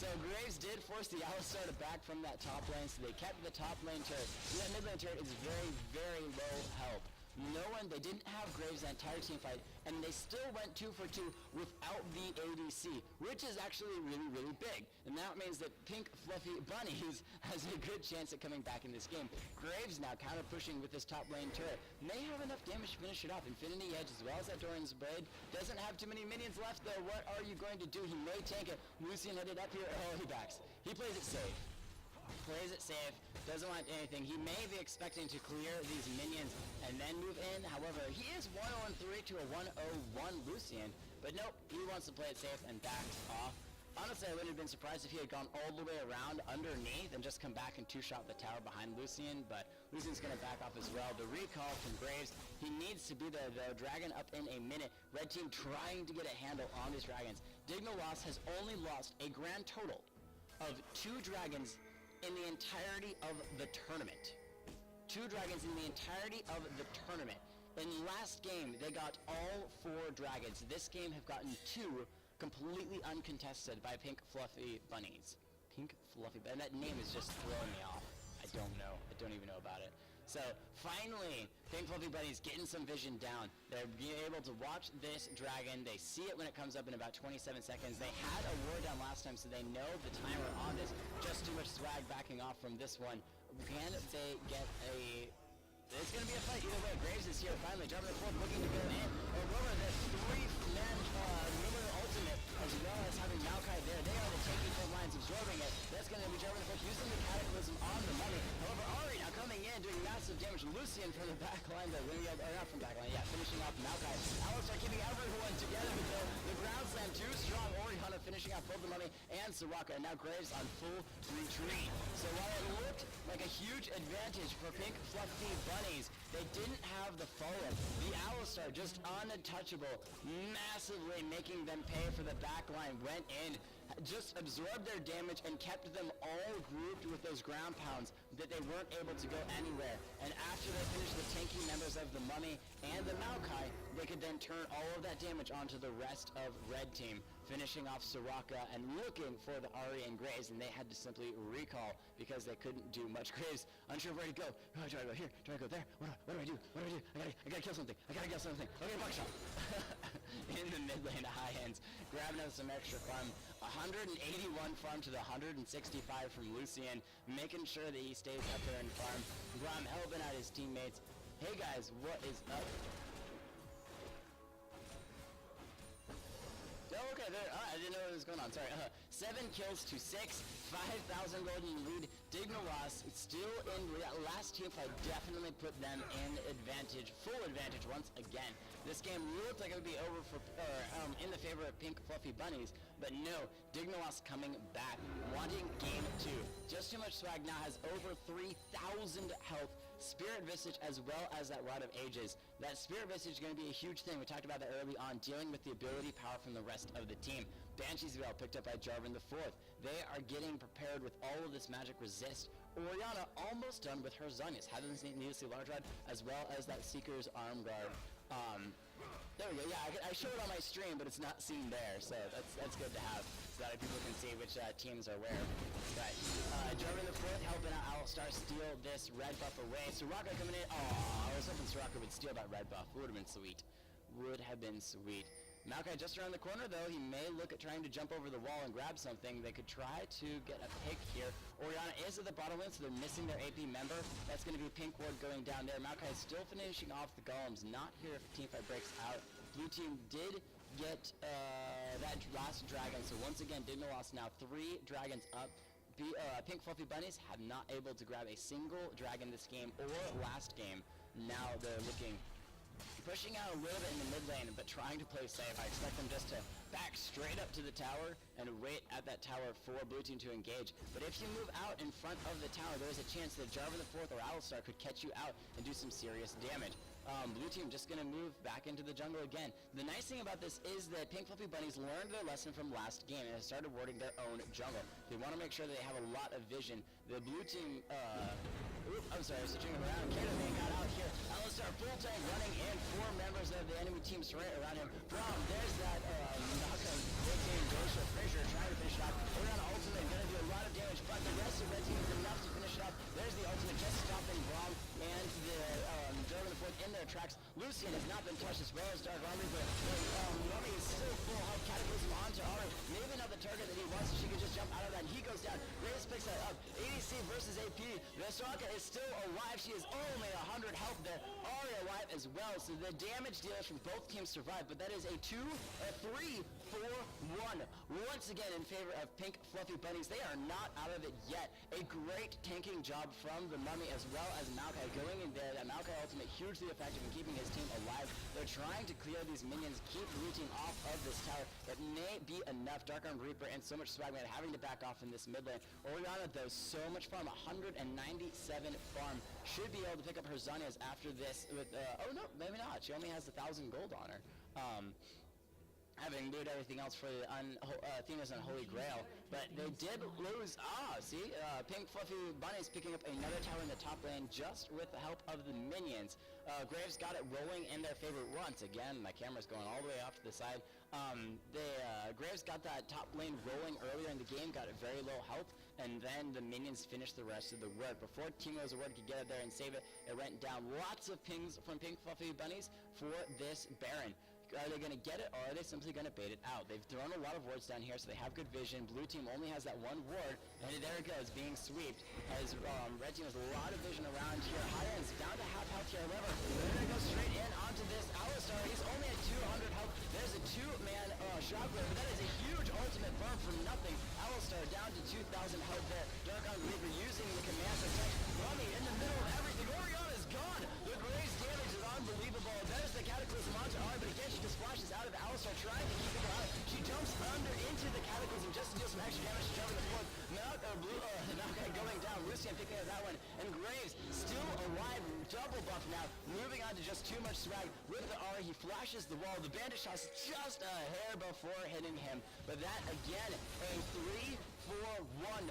So Graves did force the Alistar to back from that top lane, so they kept the top lane turret. That mid lane turret is very, very low help. They didn't have Graves that entire team fight, and they still went 2 for 2 without the ADC, which is actually really, really big. And that means that Pink Fluffy Bunnies has a good chance at coming back in this game. Graves now counter pushing with this top lane turret. May have enough damage to finish it off. Infinity Edge as well as that Doran's Blade. Doesn't have too many minions left though. What are you going to do? He may tank it. Lucian headed up here. Oh, he backs. He plays it safe. Plays it safe, doesn't want anything. He may be expecting to clear these minions and then move in. However, he is 1-0-3 to a 1-0-1 Lucian, but nope, he wants to play it safe and backs off. Honestly, I wouldn't have been surprised if he had gone all the way around underneath and just come back and 2-shot the tower behind Lucian, but Lucian's going to back off as well. The recall from Graves, he needs to be there though. Dragon up in a minute. Red team trying to get a handle on these dragons. Dignaloss has only lost a grand total of 2 dragons in the entirety of the tournament. 2 dragons in the entirety of the tournament. In last game, they got all 4 dragons. This game have gotten 2 completely uncontested by Pink Fluffy Bunnies. Pink Fluffy, and that name is just throwing me off. I don't know. I don't even know about it. So finally, Pink Fluffy Bunnies getting some vision down. They're being able to watch this dragon. They see it when it comes up in about 27 seconds. They had a ward down last time, so they know the timer on this. Just too much swag backing off from this one. Can they get a... It's going to be a fight either way. Graves is here finally. Jumping the fourth, looking to go in. Aurora, the 3-man ultimate, as well as having Maokai there. They are the taking from line. lines, absorbing it. That's going to be Jarvan the Fourth using the Cataclysm on the Mummy. However, Ari now coming in, doing massive damage. Lucian from the back line, or not from back line, yeah, finishing off Maokai. Alistar keeping everyone together, but the ground slam too strong. Orianna finishing off both the Mummy and Soraka, and now Graves on full retreat. So while it looked like a huge advantage for Pink Fluffy Bunnies, they didn't have the follow-up. The Alistar just untouchable, massively making them pay for the back line, went in, just absorbed their damage and kept them all grouped with those ground pounds that they weren't able to go anywhere. And after they finished the tanky members of the Mummy and the Maokai, they could then turn all of that damage onto the rest of Red Team, finishing off Soraka and looking for the Ahri and Graves, and they had to simply recall because they couldn't do much. Graves, unsure of where to go. Oh, do I go here? Do I go there? What do I do? What do I do? I gotta kill something. Okay, buckshot. In the mid lane of high ends, grabbing up some extra farm. 181 farm to the 165 from Lucian, making sure that he stays up there and farm. Grom helping out his teammates. Hey guys, what is up? Oh, okay, there. I didn't know what was going on. Sorry. 7 kills to 6, 5,000 golden lead. Dignaloss still in last team fight. Definitely put them in advantage, full advantage once again. This game looked like it would be over for, in the favor of Pink Fluffy Bunnies, but no, Dignaloss coming back, wanting game 2. Just Too Much Swag now has over 3,000 health. Spirit Visage as well as that Rod of Ages. That Spirit Visage is going to be a huge thing. We talked about that early on, dealing with the ability power from the rest of the team. Banshee's Veil picked up by Jarvan the Fourth. They are getting prepared with all of this magic resist. Orianna almost done with her Zonius. Having this needlessly large rod as well as that Seeker's Arm Guard. There we go. Yeah, I show it on my stream, but it's not seen there, so that's good to have, so that people can see which teams are where. But Jarvan the Fourth helping out Alistar steal this red buff away. Soraka coming in. Oh, I was hoping Soraka would steal that red buff. Would have been sweet. Would have been sweet. Maokai just around the corner, though. He may look at trying to jump over the wall and grab something. They could try to get a pick here. Orianna is at the bottom lane, so they're missing their AP member. That's going to be Pink Ward going down there. Maokai is still finishing off the golems. Not here if teamfight breaks out. Blue team did get that last dragon, so once again, Dignaloss now 3 dragons up. Pink Fluffy Bunnies have not able to grab a single dragon this game or last game. Now they're looking... pushing out a little bit in the mid lane, but trying to play safe. I expect them just to back straight up to the tower and wait at that tower for Blue Team to engage. But if you move out in front of the tower, there is a chance that Jarvan the Fourth or Alistar could catch you out and do some serious damage. Blue Team just going to move back into the jungle again. The nice thing about this is that Pink Fluffy Bunnies learned their lesson from last game and have started warding their own jungle. They want to make sure that they have a lot of vision. The Blue Team, I'm sorry, switching around. Kato got out here. Alistar full tank running in. 4 members of the enemy team surrounded around him. There's that knockout. Full team, Glacial Fissure trying to finish it off. Orianna ultimate, going to do a lot of damage, but the rest of Red Team is enough to finish it off. There's the ultimate, just stopping Braum and the Jarvan the Fourth in their tracks. Lucian has not been touched as well as Dark Army, but Mummy is still full health. Cataclysm onto Ari. Maybe not the target that he wants, so she can just jump out of that. He goes down. Graves picks that up. ADC versus AP. Soraka is still alive. She is only 100 health there. Ari alive as well, so the damage dealers from both teams survive, but that is a 3-4-1. Once again in favor of Pink Fluffy Bunnies. They are not out of it yet. A great tanking job from the Mummy as well as Maokai going in there. That Maokai ultimate hugely effective in keeping his team alive. They're trying to clear these minions, keep Blue Team off of this tower. That may be enough. Dark Armed Reaper and so much Swagman having to back off in this mid lane. Orianna, though, so much farm, 197 farm. Should be able to pick up her Zonias after this with, oh no, maybe not. She only has 1,000 gold on her. Having moved everything else for the Athena's Unholy Grail, but they did lose. See, Pink Fluffy Bunnies picking up another tower in the top lane just with the help of the minions. Graves got it rolling in their favor once again. My camera's going all the way off to the side. Graves got that top lane rolling earlier in the game, got it very low health, and then the minions finished the rest of the work. Before Teemo's Award could get it there and save it, it went down. Lots of pings from Pink Fluffy Bunnies for this Baron. Are they going to get it, or are they simply going to bait it out? They've thrown a lot of wards down here, so they have good vision. Blue Team only has that one ward, and there it goes, being sweeped. As Red Team has a lot of vision around here. High end's down to half health here. However, they're going to go straight in onto this Alistar. He's only at 200 health. There's a 2-man shockwave, but that is a huge ultimate burn for nothing. Alistar down to Alistar trying to keep it alive. She jumps under into the Cataclysm just to deal some extra damage to Trevor the fourth. Maokai going down. Lucian picking up that one. And Graves still alive. Double buff now. Moving on to just too much swag. With the Aura, he flashes the wall. The bandit shot's just a hair before hitting him. But that again, a 3-4-1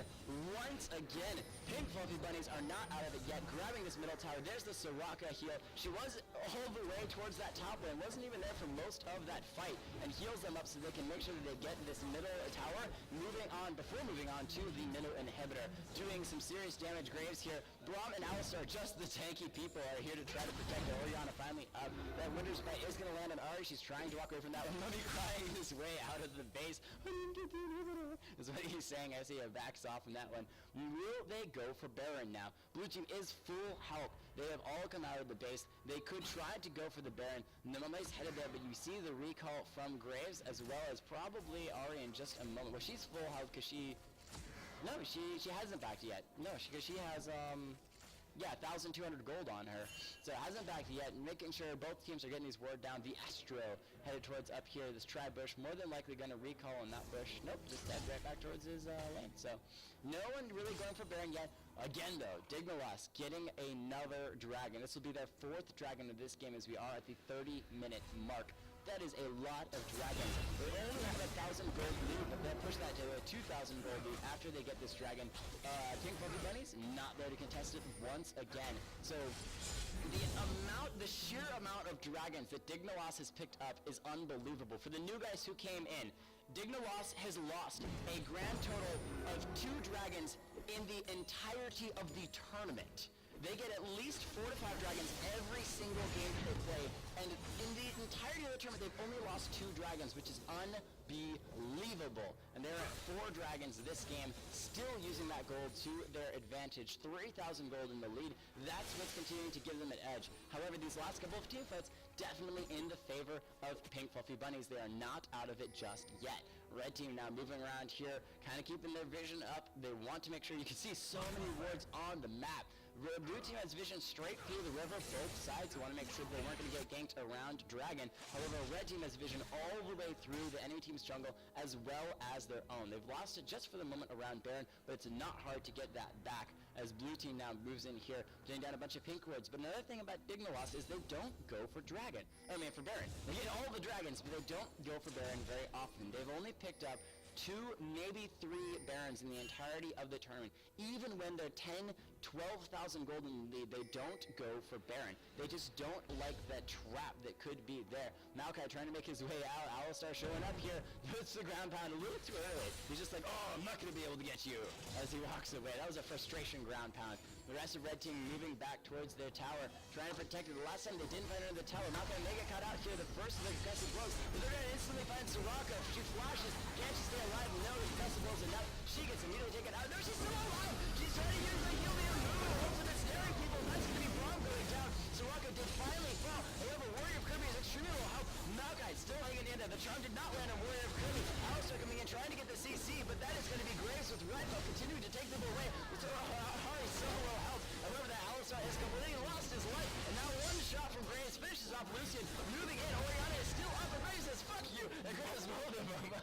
once again. Pink Fluffy Bunnies are not out of it yet. Grabbing this middle tower. There's the Soraka heal. She was all the way towards that top lane. Wasn't even there for most of that fight. And heals them up so they can make sure that they get this middle tower. Before moving on to the middle inhibitor. Doing some serious damage. Graves here. Braum and Alistar, just the tanky people, are here to try to protect her. Orianna finally up. That Winter's Bite is going to land on Ari. She's trying to walk away from that one. Mummy crying his way out of the base. I didn't get the inhibitor. Is what he's saying as he backs off from that one. Will they go for Baron now? Blue team is full health. They have all come out of the base. They could try to go for the Baron. Mummy's headed there, but you see the recall from Graves as well as probably Ari in just a moment. Well, she's full health because she hasn't backed yet. No, because she has 1,200 gold on her. So it hasn't backed yet, making sure both teams are getting these ward down. The Astro headed towards up here, this tri-bush, more than likely going to recall on that bush. Nope, just head right back towards his lane. So no one really going for Baron yet. Again though, Dignaloss getting another dragon. This will be their 4th dragon of this game as we are at the 30-minute mark. That is a lot of dragons. They only have 1,000 gold lead, but they'll push that to a 2,000 gold lead after they get this dragon. Pink Fluffy Bunnies not there to contest it once again. So the sheer amount of dragons that Dignaloss has picked up is unbelievable. For the new guys who came in, Dignaloss has lost a grand total of 2 dragons in the entirety of the tournament. They get at least 4 to 5 dragons every single game they play, and in the entirety of the tournament, they've only lost 2 dragons, which is unbelievable. And they're at 4 dragons this game, still using that gold to their advantage. 3,000 gold in the lead. That's what's continuing to give them an edge. However, these last couple of team fights, definitely in the favor of Pink Fluffy Bunnies. They are not out of it just yet. Red team now moving around here, kind of keeping their vision up. They want to make sure you can see so many wards on the map. Blue team has vision straight through the river, both sides. They want to make sure they weren't going to get ganked around Dragon. However, red team has vision all the way through the enemy team's jungle as well as their own. They've lost it just for the moment around Baron, but it's not hard to get that back as blue team now moves in here, getting down a bunch of pink wards. But another thing about Dignaloss is they don't go for Dragon. For Baron. They get all the dragons, but they don't go for Baron very often. They've only picked up 2, maybe 3 Barons in the entirety of the tournament. Even when they're 10, 12,000 gold in the lead, they don't go for Baron. They just don't like that trap that could be there. Maokai trying to make his way out. Alistar showing up here, puts the ground pound a little too early. He's just like, oh, I'm not going to be able to get you, as he walks away. That was a frustration ground pound. The rest of red team moving back towards their tower, trying to protect it. The last time they didn't find her in the tower. Maokai may get caught out here. The first of the concussive blows, but they're going to instantly find Soraka. She flashes. Can't she stay alive? No, the concussive blows enough. She gets immediately taken out. No, she's still alive. She's trying to use the heal the move. Ultimate staring people. That's going to be Braum going down. Soraka did finally fall. However, Warrior of Kirby is extremely low health. Maokai still hanging in there. The charm did not land on Warrior of Kirby. Alistar coming in trying to get the CC, but that is going to be Graves with red buff continuing to take them away. So Hari's so low health. However, that Alistar has completely lost his life, and now one shot from Graves finishes off Lucian. Moving in, Orianna is still up, and Graves says, fuck you, and grabs hold of him.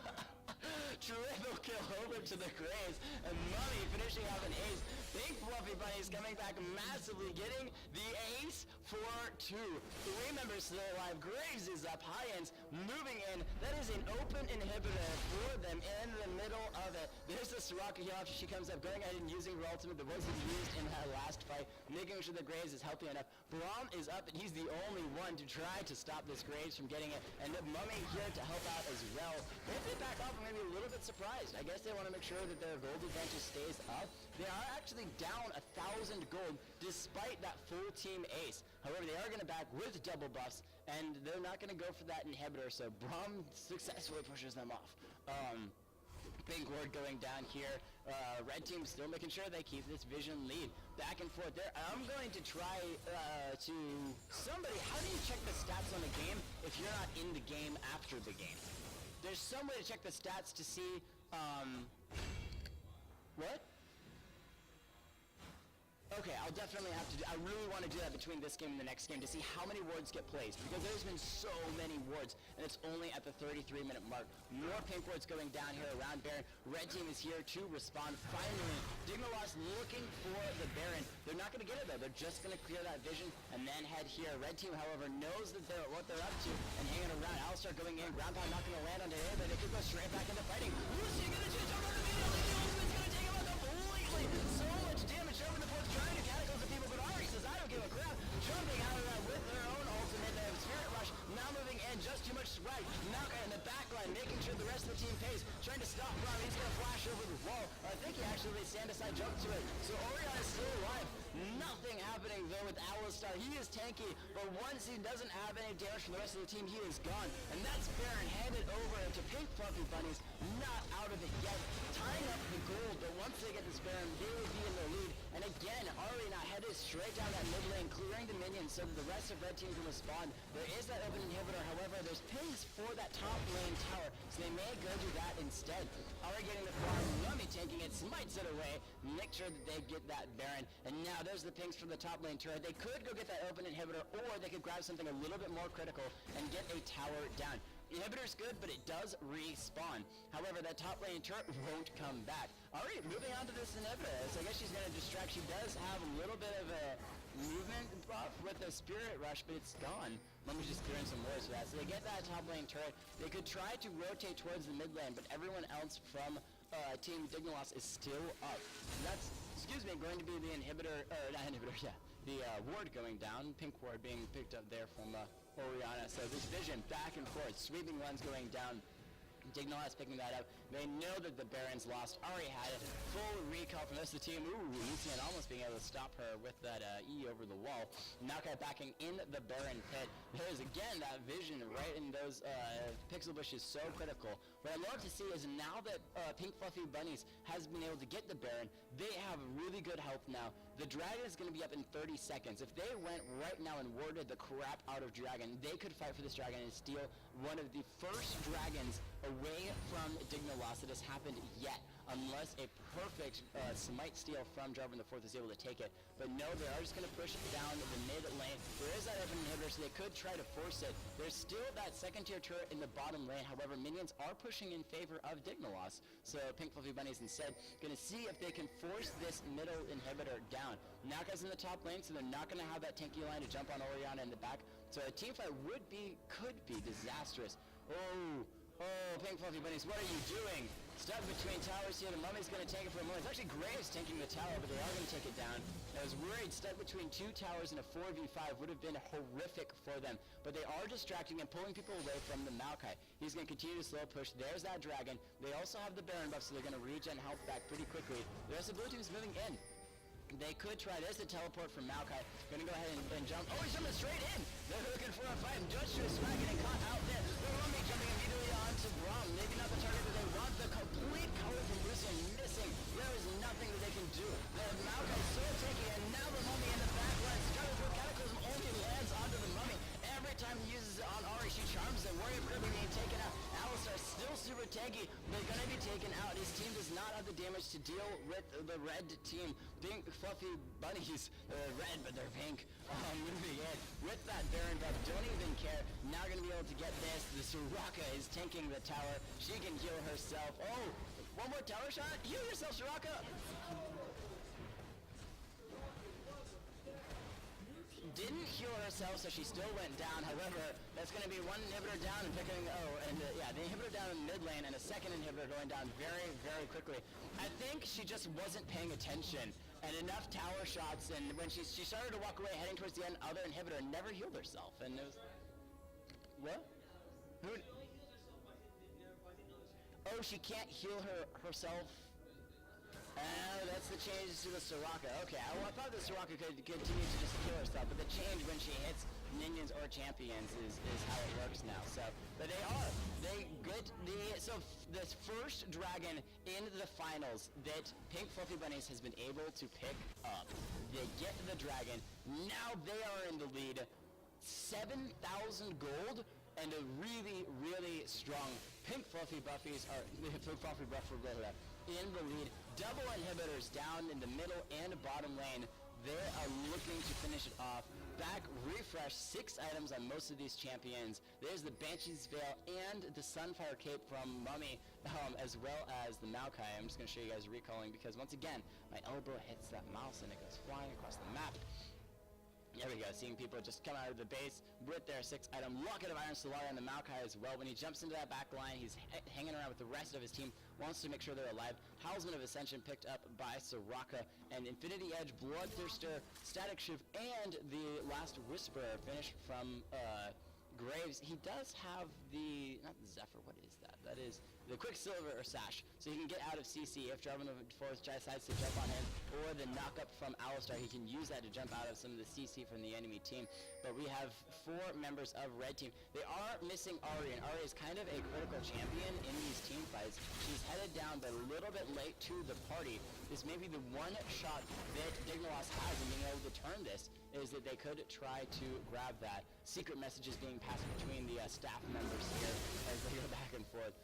Triple kill over to the Graves, and Mummy finishing off an ace. Pink Fluffy Bunnies coming back massively, getting the ace for 2. 3 members still alive. Graves is up, high ends moving in. That is an open inhibitor for them in the middle of it. There's the Soraka here after she comes up, going ahead and using her ultimate that wasn't used in that last fight, making sure the Graves is healthy enough. Braum is up, and he's the only one to try to stop this Graves from getting it, and the Mummy here to help out as well. If they back off, I'm going to be a little bit surprised. I guess they want to make sure that their gold advantage stays up. They are actually down 1,000 gold despite that full team ace. However, they are going to back with double buffs, and they're not going to go for that inhibitor, so Braum successfully pushes them off. Pink ward going down here. Red team still making sure they keep this vision lead. Back and forth there. I'm going to try to... Somebody, how do you check the stats on a game if you're not in the game after the game? There's some way to check the stats to see... What? Okay, I'll definitely have to I really want to do that between this game and the next game to see how many wards get placed, because there's been so many wards, and it's only at the 33-minute mark. More pink wards going down here around Baron. Red team is here to respond. Finally, Dignaloss looking for the Baron. They're not going to get it, though. They're just going to clear that vision and then head here. Red team, however, knows that what they're up to and hanging around. Alistar going in. Ground pound not going to land onto him, but they could go straight back into fighting. Lucy going to change over immediately. The ultimate's going to take him out completely. So much damage over the fourth, trying to cataclysm the people, but Ari says, I don't give a crap. Jumping out of that with their own ultimate. They have Spirit Rush. Now moving in. Just too much swag. Malka in the back line, making sure the rest of the team pays. Trying to stop Braum. He's going to flash over the wall. I think he actually stand aside jump to it. So Orion is still alive. Nothing happening though with Alistar. He is tanky, but once he doesn't have any damage from the rest of the team, he is gone. And that's Baron handed over to Pink Fluffy Bunnies. Not out of it yet. Tying up the gold, but once they get this Baron, they will be in the lead. And again, Ari now headed straight down that mid lane, clearing the minions so that the rest of Red team can respond. There is that open inhibitor, however, there's pings for that top lane tower, so they may go do that instead. Ari getting the farm, Lummy taking it, smites it away, make sure that they get that Baron. And now there's the pings from the top lane turret. They could go get that open inhibitor, or they could grab something a little bit more critical and get a tower down. Inhibitor's good, but it does respawn. However, that top lane turret won't come back. Alright, moving on to this inhibitor. So I guess she's going to distract. She does have a little bit of a movement buff with the Spirit Rush, but it's gone. Let me just clear in some words for that. So they get that top lane turret. They could try to rotate towards the mid lane, but everyone else from Team Dignaloss is still up. That's, going to be the inhibitor, not inhibitor, yeah. The ward going down, pink ward being picked up there from Oriana. So this vision back and forth, sweeping runs going down. Dignaloss picking that up. They know that the Baron's lost. Ari had it. Full recall from the rest of the team. Ooh, Lucian almost being able to stop her with that E over the wall. Maokai backing in the Baron pit. There's again that vision right in those pixel bushes, so critical. What I love to see is now that Pink Fluffy Bunnies has been able to get the Baron, they have really good health now. The Dragon is going to be up in 30 seconds. If they went right now and warded the crap out of Dragon, they could fight for this Dragon and steal one of the first Dragons away from Dignaloss that has happened yet, unless a perfect smite steal from Jarvan IV is able to take it. But no, they are just going to push it down the mid lane. There is that open inhibitor, so they could try to force it. There's still that second tier turret in the bottom lane. However, minions are pushing in favor of Dignaloss. So Pink Fluffy Bunnies instead going to see if they can force this middle inhibitor down. Naka's in the top lane, so they're not going to have that tanky line to jump on Oriana in the back. So a team fight could be disastrous. Oh, Pink Fluffy Bunnies, what are you doing? Stuck between towers here. The Mummy's going to take it for a moment. It's actually Graves taking the tower, but they are going to take it down. I was worried stuck between two towers and a 4v5 would have been horrific for them. But they are distracting and pulling people away from the Maokai. He's going to continue to slow push. There's that Dragon. They also have the Baron buff, so they're going to regen health back pretty quickly. The rest of the blue team is moving in. They could try. There's the teleport from Maokai. Gonna go ahead and jump. Oh, he's jumping straight in! They're looking for a fight. Just swag getting caught out there. The Rummy jumping immediately onto Braum. Maybe not the target that they want. The complete color from Lucian missing. There is nothing that they can do. The Maokai so taking, and now the Mummy in the back line. Struggling for Cataclysm only lands onto the Mummy. Every time he uses it on Ari, she charms it. Warrior Kirby being taken out. Alistar still super tanky. They're gonna be taken out. His team does not have the damage to deal with the red team. Pink Fluffy Bunnies, red, but they're pink. Moving in with that Baron buff. Don't even care. Now gonna be able to get this. The Soraka is tanking the tower. She can heal herself. Oh, one more tower shot. Heal yourself, Soraka. Didn't heal herself, so she still went down. However, that's going to be one inhibitor down and picking, the inhibitor down in mid lane and a second inhibitor going down very, very quickly. I think she just wasn't paying attention and enough tower shots, and when she started to walk away heading towards the end, other inhibitor never healed herself, and it was... What? Who? Oh, she can't heal herself. That's the change to the Soraka. Okay, I thought the Soraka could continue to just heal herself, but the change when she hits minions or champions is how it works now. So, but they get this first Dragon in the finals that Pink Fluffy Bunnies has been able to pick up. They get the Dragon. Now they are in the lead. 7,000 gold and a really, really strong Pink Fluffy Buffies are Pink Fluffy Buffer in the lead. Double inhibitors down in the middle and bottom lane. They are looking to finish it off. Back, refresh, 6 items on most of these champions. There's the Banshee's Veil and the Sunfire Cape from Mummy, as well as the Maokai. I'm just going to show you guys recalling because, once again, my elbow hits that mouse and it goes flying across the map. There we go, seeing people just come out of the base with their 6-item Locket of Iron Solari on the Maokai as well. When he jumps into that back line, he's hanging around with the rest of his team, wants to make sure they're alive. Howlsman of Ascension picked up by Soraka, and Infinity Edge, Bloodthirster, Static Shiv, and the last Whisperer finished from Graves. He does have the, not the Zephyr, what is that? That is the Quicksilver or Sash, so he can get out of CC if Jarvan of Force decides to jump on him, or the knock-up from Alistar. He can use that to jump out of some of the CC from the enemy team. But we have 4 members of Red Team. They are missing Ahri, and Ahri is kind of a critical champion in these team fights. She's headed down, but a little bit late to the party. This may be the one shot that Dignaloss has in being able to turn this, is that they could try to grab that. Secret messages being passed between the staff members here as they go back and forth.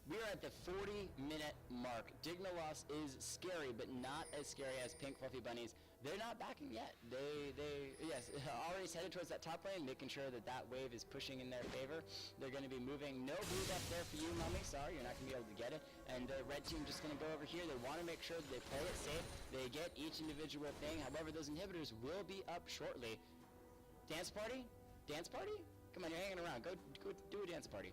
We are at the 40-minute mark. Dignaloss is scary, but not as scary as Pink Fluffy Bunnies. They're not backing yet. Yes, already headed towards that top lane, making sure that that wave is pushing in their favor. They're going to be moving. No blue buff there for you, Mummy. Sorry, you're not going to be able to get it. And the red team just going to go over here. They want to make sure that they play it safe. They get each individual thing. However, those inhibitors will be up shortly. Dance party? Dance party? Come on, you're hanging around. Go do a dance party.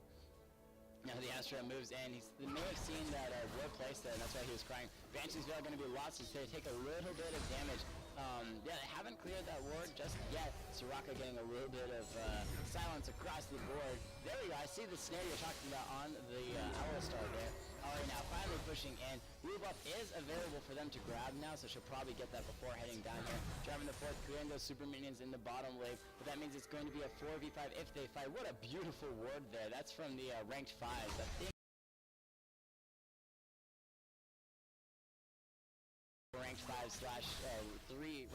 Now the Astra moves in. They may have seen that war place there, and that's why he was crying. Banshee's Veil going to be lost as they take a little bit of damage. Yeah, they haven't cleared that ward just yet. Soraka getting a little bit of silence across the board. There we go. I see the snare you're talking about on the Alistar there. Alright, now finally pushing in. Blue buff is available for them to grab now, so she'll probably get that before heading down here. Driving the 4th, clearing those super minions in the bottom wave. But that means it's going to be a 4v5 if they fight. What a beautiful ward there. That's from the ranked 5s. I think ranked 5/3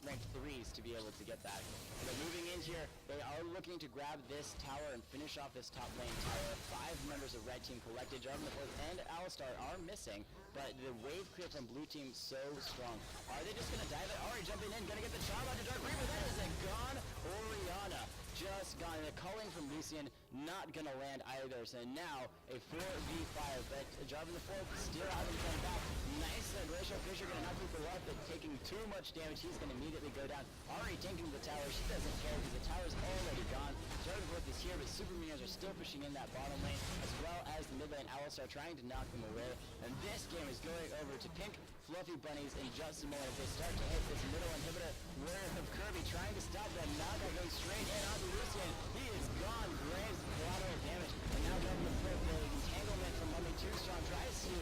ranked 3s to be able to get that. So moving in here, they are looking to grab this tower and finish off this top lane tower. 5 members of Red Team collected. Jarvan the 4th and Alistar are missing, but the wave clear from Blue Team so strong. Are they just going to dive it? Ahri jumping in, going to get the charm out to Dark Reaper. That is a gone. Orianna just gone. The culling from Lucian not going to land either. So now a 4v5, but Jarvan the 4th still having come back. Nice Glacial Fissure going to knock people off, but taking too much damage. He's going to immediately go down. Ahri tanking the tower. She doesn't care because the tower's already gone. Jarvan the 4th is here, but super minions are still pushing in that bottom lane, as well as the mid lane Alistar trying to knock them away. And this game is going over to Pink Fluffy Bunnies in just a moment. They start to hit this middle inhibitor. Word of Kirby trying to stop that knockout, going straight in onto Lucian. He is gone. Graves collateral damage. And now Jarvan the 4th, the entanglement from Mummy too strong, tries to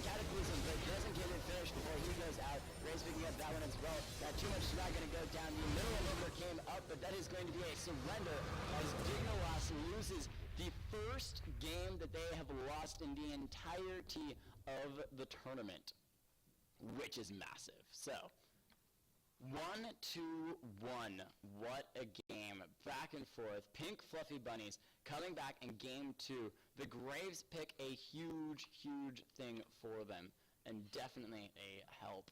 Cataclysm, but doesn't get it finished before he goes out. Graves picking up that one as well. Got too much not going to go down. The middle inhibitor came up, but that is going to be a surrender as Dignaloss loses the first game that they have lost in the entirety of the tournament, which is massive. So, 1-2-1. What a game. Back and forth. Pink Fluffy Bunnies coming back in game 2. The Graves pick a huge, huge thing for them, and definitely a help.